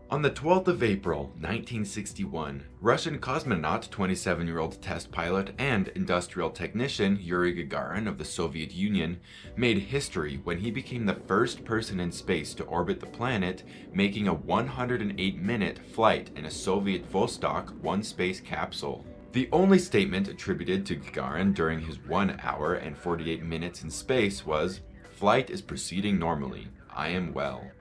On the 12th of April, 1961, Russian cosmonaut, 27-year-old test pilot, and industrial technician Yuri Gagarin of the Soviet Union made history when he became the first person in space to orbit the planet, making a 108-minute flight in a Soviet Vostok 1 space capsule. The only statement attributed to Gagarin during his 1 hour and 48 minutes in space was, "Flight is proceeding normally. I am well."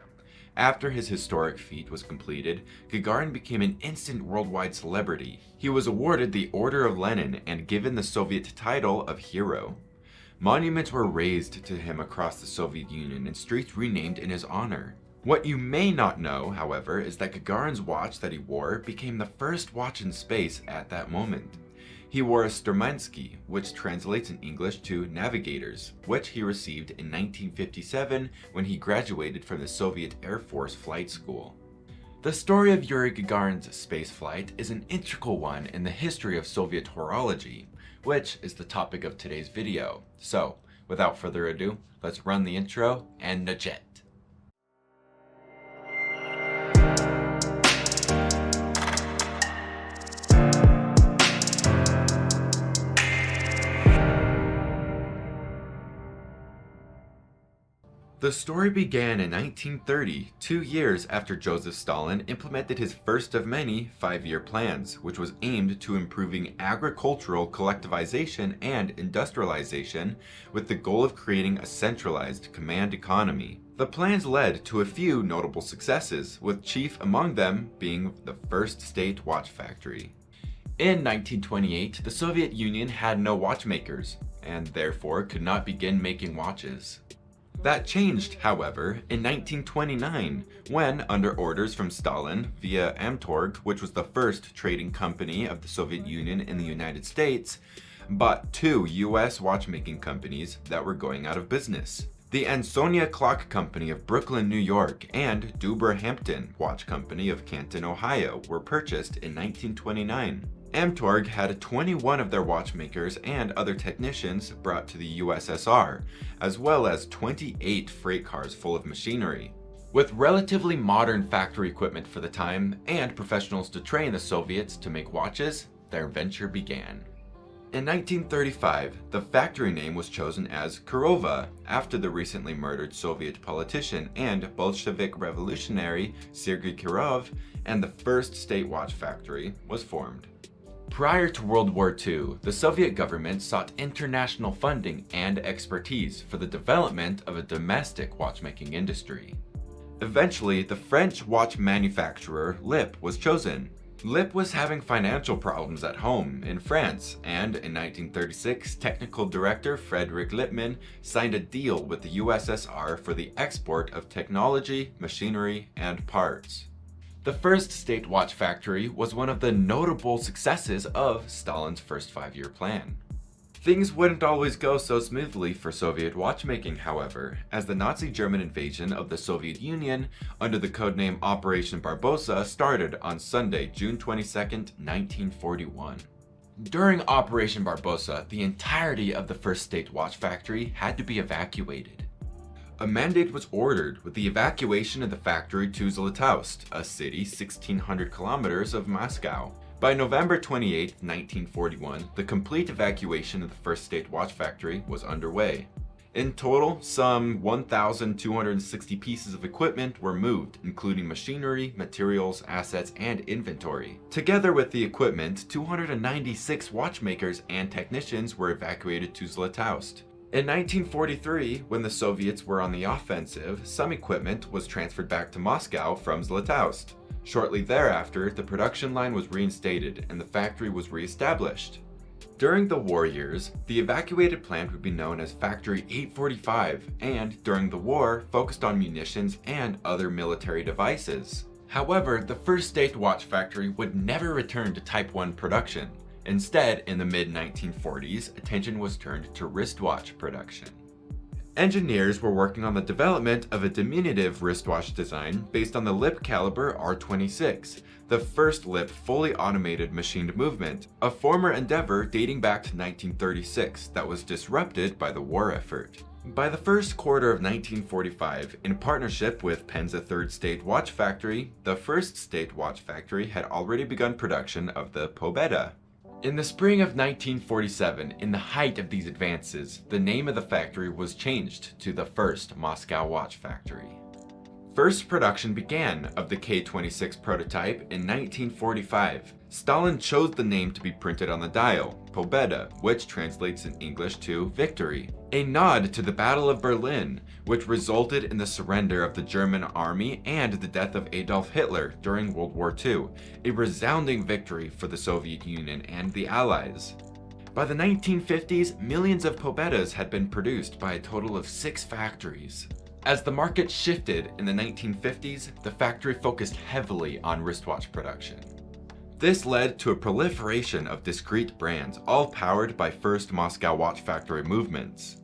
After his historic feat was completed, Gagarin became an instant worldwide celebrity. He was awarded the Order of Lenin and given the Soviet title of Hero. Monuments were raised to him across the Soviet Union and streets renamed in his honor. What you may not know, however, is that Gagarin's watch that he wore became the first watch in space at that moment. He wore a Sturmansky, which translates in English to navigators, which he received in 1957 when he graduated from the Soviet Air Force Flight School. The story of Yuri Gagarin's spaceflight is an integral one in the history of Soviet horology, which is the topic of today's video. So, without further ado, let's run the intro and the jet. The story began in 1930, 2 years after Joseph Stalin implemented his first of many 5-year plans, which was aimed to improving agricultural collectivization and industrialization with the goal of creating a centralized command economy. The plans led to a few notable successes, with chief among them being the first state watch factory. In 1928, the Soviet Union had no watchmakers, and therefore could not begin making watches. That changed, however, in 1929, when, under orders from Stalin via Amtorg, which was the first trading company of the Soviet Union in the United States, bought 2 US watchmaking companies that were going out of business. The Ansonia Clock Company of Brooklyn, New York, and Duber Hampton Watch Company of Canton, Ohio were purchased in 1929. Amtorg had 21 of their watchmakers and other technicians brought to the USSR, as well as 28 freight cars full of machinery. With relatively modern factory equipment for the time and professionals to train the Soviets to make watches, their venture began. In 1935, the factory name was chosen as Kurova, after the recently murdered Soviet politician and Bolshevik revolutionary Sergei Kirov, and the first state watch factory was formed. Prior to World War II, the Soviet government sought international funding and expertise for the development of a domestic watchmaking industry. Eventually, the French watch manufacturer Lip was chosen. Lip was having financial problems at home in France, and in 1936, technical director Frederick Lippmann signed a deal with the USSR for the export of technology, machinery, and parts. The first state watch factory was one of the notable successes of Stalin's first 5-year plan. Things wouldn't always go so smoothly for Soviet watchmaking, however, as the Nazi German invasion of the Soviet Union under the codename Operation Barbarossa started on Sunday, June 22, 1941. During Operation Barbarossa, the entirety of the first state watch factory had to be evacuated. A mandate was ordered with the evacuation of the factory to Zlatoust, a city 1,600 kilometers of Moscow. By November 28, 1941, the complete evacuation of the first state watch factory was underway. In total, some 1,260 pieces of equipment were moved, including machinery, materials, assets, and inventory. Together with the equipment, 296 watchmakers and technicians were evacuated to Zlatoust. In 1943, when the Soviets were on the offensive, some equipment was transferred back to Moscow from Zlatoust. Shortly thereafter, the production line was reinstated and the factory was re-established. During the war years, the evacuated plant would be known as Factory 845, and during the war, focused on munitions and other military devices. However, the first state watch factory would never return to Type 1 production. Instead, in the mid-1940s, attention was turned to wristwatch production. Engineers were working on the development of a diminutive wristwatch design based on the Lip caliber R26, the first Lip fully automated machined movement, a former endeavor dating back to 1936 that was disrupted by the war effort. By the first quarter of 1945, in partnership with Penn's Third State Watch Factory, the First State Watch Factory had already begun production of the Pobeda. In the spring of 1947, in the height of these advances, the name of the factory was changed to the First Moscow Watch Factory. First production began of the K-26 prototype in 1945. Stalin chose the name to be printed on the dial, Pobeda, which translates in English to victory, a nod to the Battle of Berlin, which resulted in the surrender of the German army and the death of Adolf Hitler during World War II, a resounding victory for the Soviet Union and the Allies. By the 1950s, millions of Pobedas had been produced by a total of 6 factories. As the market shifted in the 1950s, the factory focused heavily on wristwatch production. This led to a proliferation of discrete brands, all powered by First Moscow Watch Factory movements.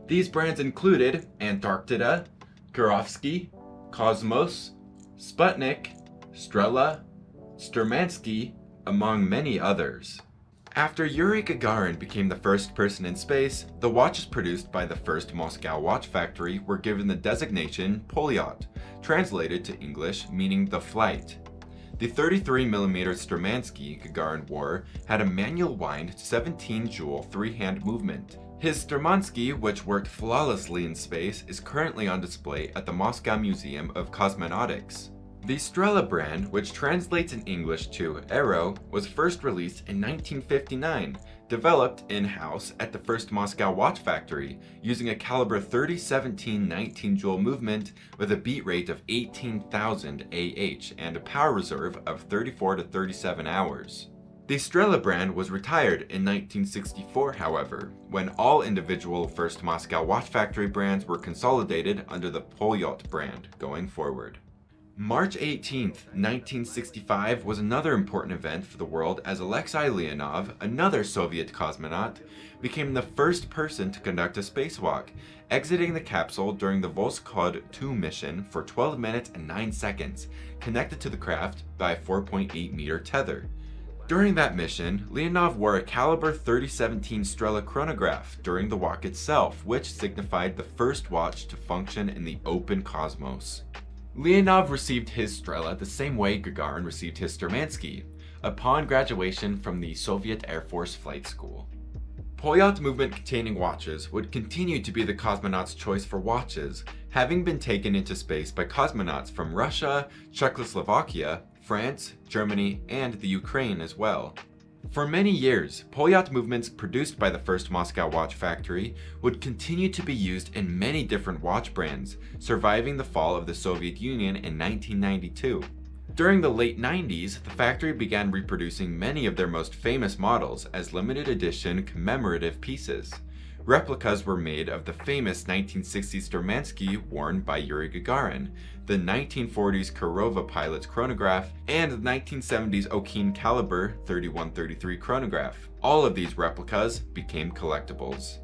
These brands included Antarctica, Kurovsky, Cosmos, Sputnik, Strela, Sturmansky, among many others. After Yuri Gagarin became the first person in space, the watches produced by the First Moscow Watch Factory were given the designation Poljot, translated to English meaning the flight. The 33mm Sturmansky Gagarin wore had a manual wind 17-jewel 3-hand movement. His Sturmansky, which worked flawlessly in space, is currently on display at the Moscow Museum of Cosmonautics. The Strela brand, which translates in English to arrow, was first released in 1959, developed in-house at the First Moscow Watch Factory, using a caliber 30-17 19-jewel movement with a beat rate of 18,000 AH and a power reserve of 34 to 37 hours. The Strela brand was retired in 1964, however, when all individual First Moscow Watch Factory brands were consolidated under the Poljot brand going forward. March 18, 1965 was another important event for the world as Alexei Leonov, another Soviet cosmonaut, became the first person to conduct a spacewalk, exiting the capsule during the Voskhod 2 mission for 12 minutes and 9 seconds, connected to the craft by a 4.8-meter tether. During that mission, Leonov wore a caliber 30-17 Strela chronograph during the walk itself, which signified the first watch to function in the open cosmos. Leonov received his Strela the same way Gagarin received his Sturmansky, upon graduation from the Soviet Air Force Flight School. Poljot movement-containing watches would continue to be the cosmonauts' choice for watches, having been taken into space by cosmonauts from Russia, Czechoslovakia, France, Germany, and the Ukraine as well. For many years, Poljot movements produced by the First Moscow Watch Factory would continue to be used in many different watch brands, surviving the fall of the Soviet Union in 1992. During the late 90s, the factory began reproducing many of their most famous models as limited edition commemorative pieces. Replicas were made of the famous 1960s Sturmansky worn by Yuri Gagarin, the 1940s Kurova pilot's chronograph, and the 1970s Okine caliber 3133 chronograph. All of these replicas became collectibles.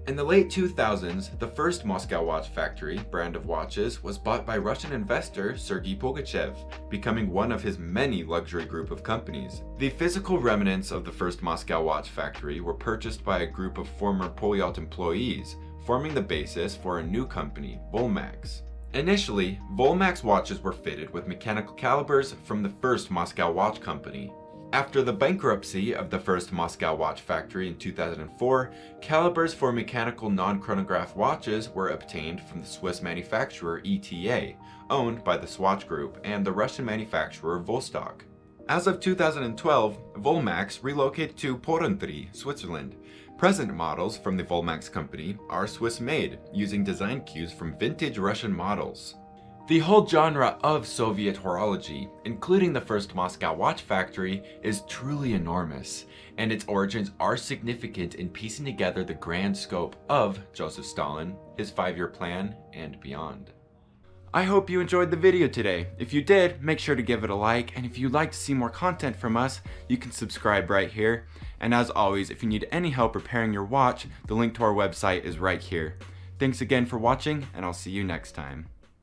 In the late 2000s, the First Moscow Watch Factory brand of watches was bought by Russian investor Sergei Pugachev, becoming one of his many luxury group of companies. The physical remnants of the First Moscow Watch Factory were purchased by a group of former Poljot employees, forming the basis for a new company, Volmax. Initially, Volmax watches were fitted with mechanical calibers from the First Moscow Watch Company. After the bankruptcy of the First Moscow Watch Factory in 2004, calibers for mechanical non-chronograph watches were obtained from the Swiss manufacturer ETA, owned by the Swatch Group, and the Russian manufacturer Vostok. As of 2012, Volmax relocated to Porrentruy, Switzerland. Present models from the Volmax company are Swiss-made, using design cues from vintage Russian models. The whole genre of Soviet horology, including the First Moscow Watch Factory, is truly enormous, and its origins are significant in piecing together the grand scope of Joseph Stalin, his 5-year plan, and beyond. I hope you enjoyed the video today. If you did, make sure to give it a like, and if you'd like to see more content from us, you can subscribe right here. And as always, if you need any help repairing your watch, the link to our website is right here. Thanks again for watching, and I'll see you next time.